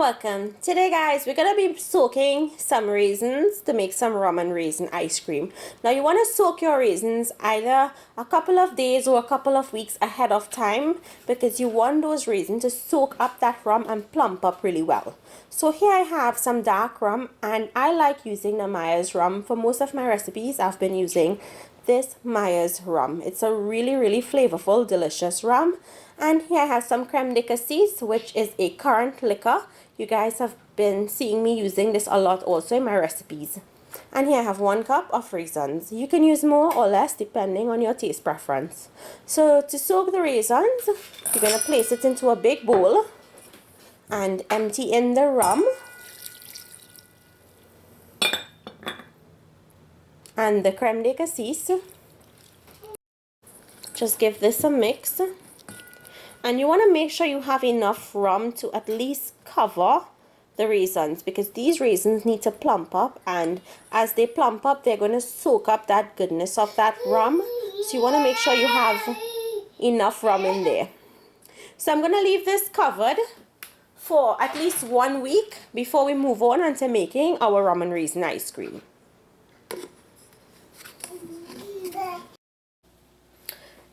welcome. Today guys, we're gonna be soaking some raisins to make some rum and raisin ice cream. Now you want to soak your raisins either a couple of days or a couple of weeks ahead of time because you want those raisins to soak up that rum and plump up really well. So here I have some dark rum, and I like using the Myers rum. For most of my recipes I've been using this Myers rum. It's a really flavorful, delicious rum. And here I have some creme de cassis, which is a currant liquor. You guys have been seeing me using this a lot also in my recipes. And here I have 1 cup of raisins. You can use more or less depending on your taste preference. So to soak the raisins, you're going to place it into a big bowl and empty in the rum and the creme de cassis. Just give this a mix. And you want to make sure you have enough rum to at least cover the raisins, because these raisins need to plump up, and as they plump up they're going to soak up that goodness of that rum. So you want to make sure you have enough rum in there. So I'm going to leave this covered for at least 1 week before we move on into making our rum and raisin ice cream.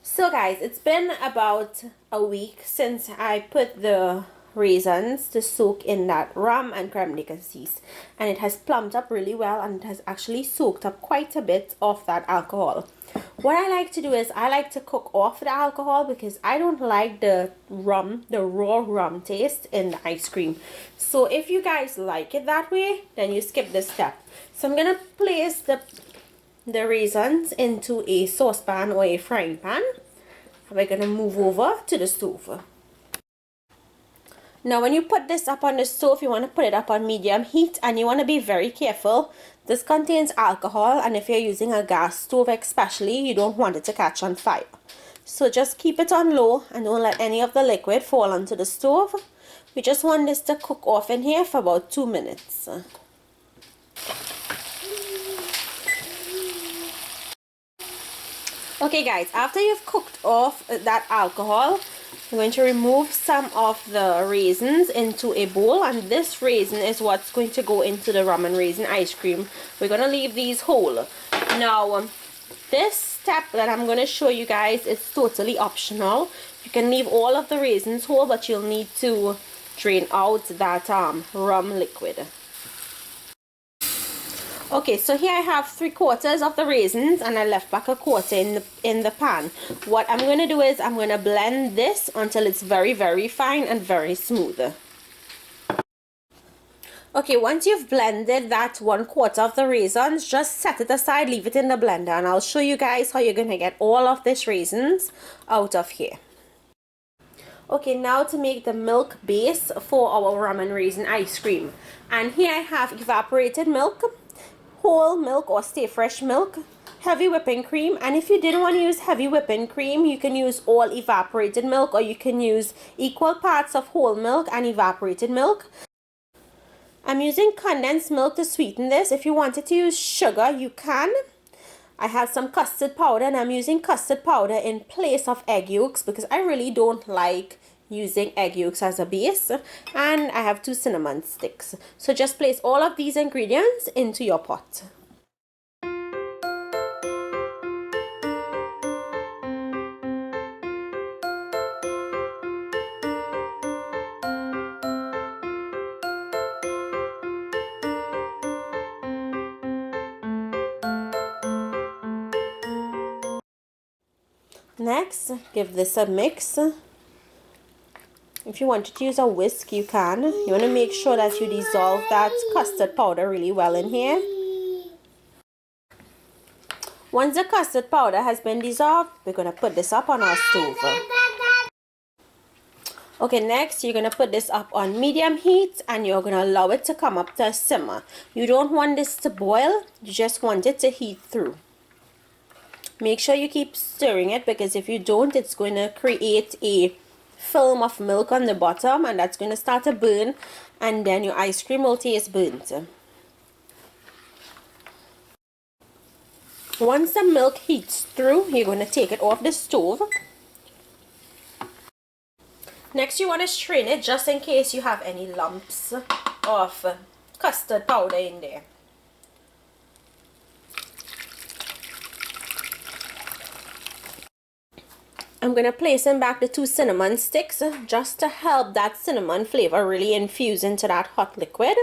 So guys, it's been about a week since I put the raisins to soak in that rum and creme de cassis, and it has plumped up really well, and it has actually soaked up quite a bit of that alcohol. What I like to do is I like to cook off the alcohol because I don't like the rum, the raw rum taste in the ice cream. So if you guys like it that way, then you skip this step. So I'm gonna place the raisins into a saucepan or a frying pan. We're going to move over to the stove. Now when you put this up on the stove, you want to put it up on medium heat, and you want to be very careful. This contains alcohol, and if you're using a gas stove especially, you don't want it to catch on fire. So just keep it on low and don't let any of the liquid fall onto the stove. We just want this to cook off in here for about 2 minutes. Okay guys, after you've cooked off that alcohol, you're going to remove some of the raisins into a bowl, and this raisin is what's going to go into the rum and raisin ice cream. We're going to leave these whole. Now, this step that I'm going to show you guys is totally optional. You can leave all of the raisins whole, but you'll need to drain out that rum liquid. Okay, so here I have 3/4 of the raisins, and I left back 1/4 in the pan. What I'm going to do is I'm going to blend this until it's very fine and very smooth. Okay, once you've blended that 1/4 of the raisins, just set it aside, leave it in the blender, and I'll show you guys how you're going to get all of these raisins out of here. Okay, now to make the milk base for our rum and raisin ice cream. And here I have evaporated milk, whole milk or stay fresh milk, heavy whipping cream, and if you didn't want to use heavy whipping cream, you can use all evaporated milk, or you can use equal parts of whole milk and evaporated milk. I'm using condensed milk to sweeten this. If you wanted to use sugar, you can. I have some custard powder, and I'm using custard powder in place of egg yolks because I really don't like using egg yolks as a base. And I have 2 cinnamon sticks. So just place all of these ingredients into your pot. Next, give this a mix. If you wanted to use a whisk, you can. You want to make sure that you dissolve that custard powder really well in here. Once the custard powder has been dissolved, we're going to put this up on our stove. Okay, next you're going to put this up on medium heat, and you're going to allow it to come up to a simmer. You don't want this to boil, you just want it to heat through. Make sure you keep stirring it, because if you don't, it's going to create a film of milk on the bottom, and that's going to start to burn, and then your ice cream will taste burnt. Once the milk heats through, you're going to take it off the stove, Next, you want to strain it just in case you have any lumps of custard powder in there. I'm going to place in back the 2 cinnamon sticks just to help that cinnamon flavor really infuse into that hot liquid.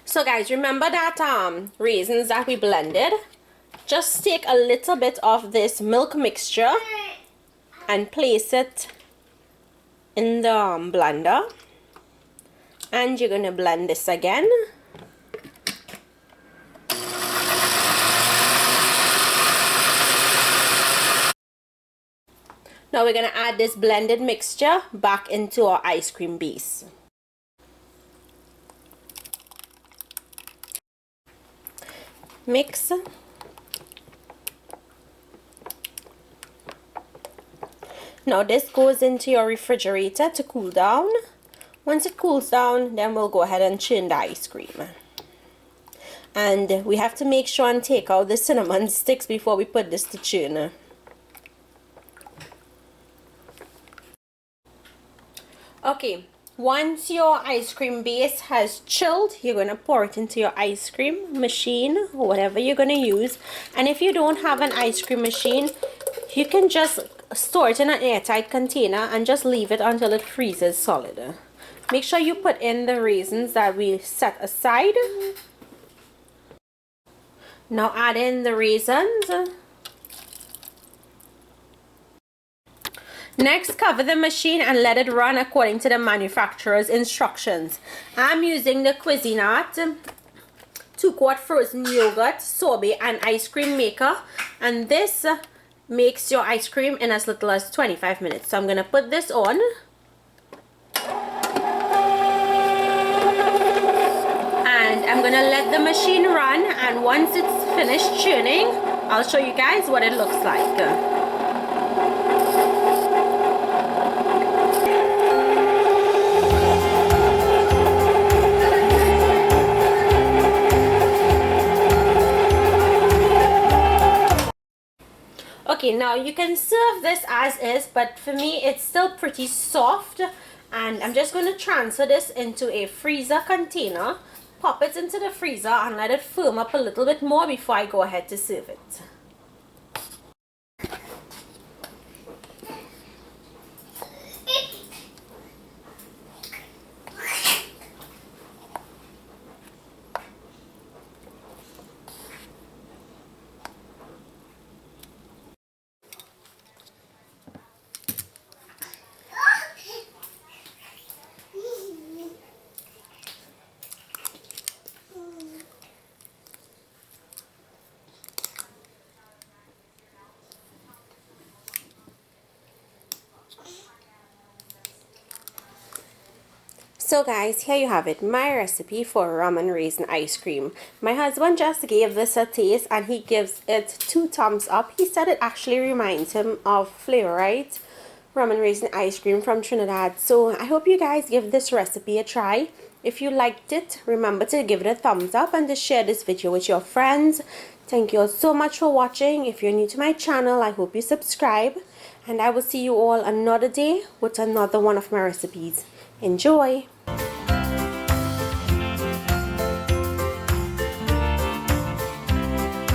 So guys, remember that raisins that we blended? Just take a little bit of this milk mixture and place it in the blender, and you're going to blend this again. Now we're going to add this blended mixture back into our ice cream base. Mix. Now this goes into your refrigerator to cool down. Once it cools down, then we'll go ahead and churn the ice cream. And we have to make sure and take out the cinnamon sticks before we put this to churn. Okay, once your ice cream base has chilled, you're going to pour it into your ice cream machine or whatever you're going to use. And if you don't have an ice cream machine, you can just store it in an airtight container and just leave it until it freezes solid. Make sure you put in the raisins that we set aside. Now add in the raisins. Next, cover the machine and let it run according to the manufacturer's instructions. I'm using the Cuisinart 2-quart frozen yogurt, sorbet and ice cream maker, and this makes your ice cream in as little as 25 minutes. So I'm going to put this on. And I'm going to let the machine run, and once it's finished churning, I'll show you guys what it looks like. Okay, now you can serve this as is, but for me it's still pretty soft, and I'm just going to transfer this into a freezer container, pop it into the freezer and let it firm up a little bit more before I go ahead to serve it. So guys, here you have it, my recipe for rum and raisin ice cream. My husband just gave this a taste and he gives it 2 thumbs up. He said it actually reminds him of Flavor Right rum and raisin ice cream from Trinidad. So I hope you guys give this recipe a try. If you liked it, remember to give it a thumbs up and to share this video with your friends. Thank you all so much for watching. If you're new to my channel, I hope you subscribe. And I will see you all another day with another one of my recipes. Enjoy!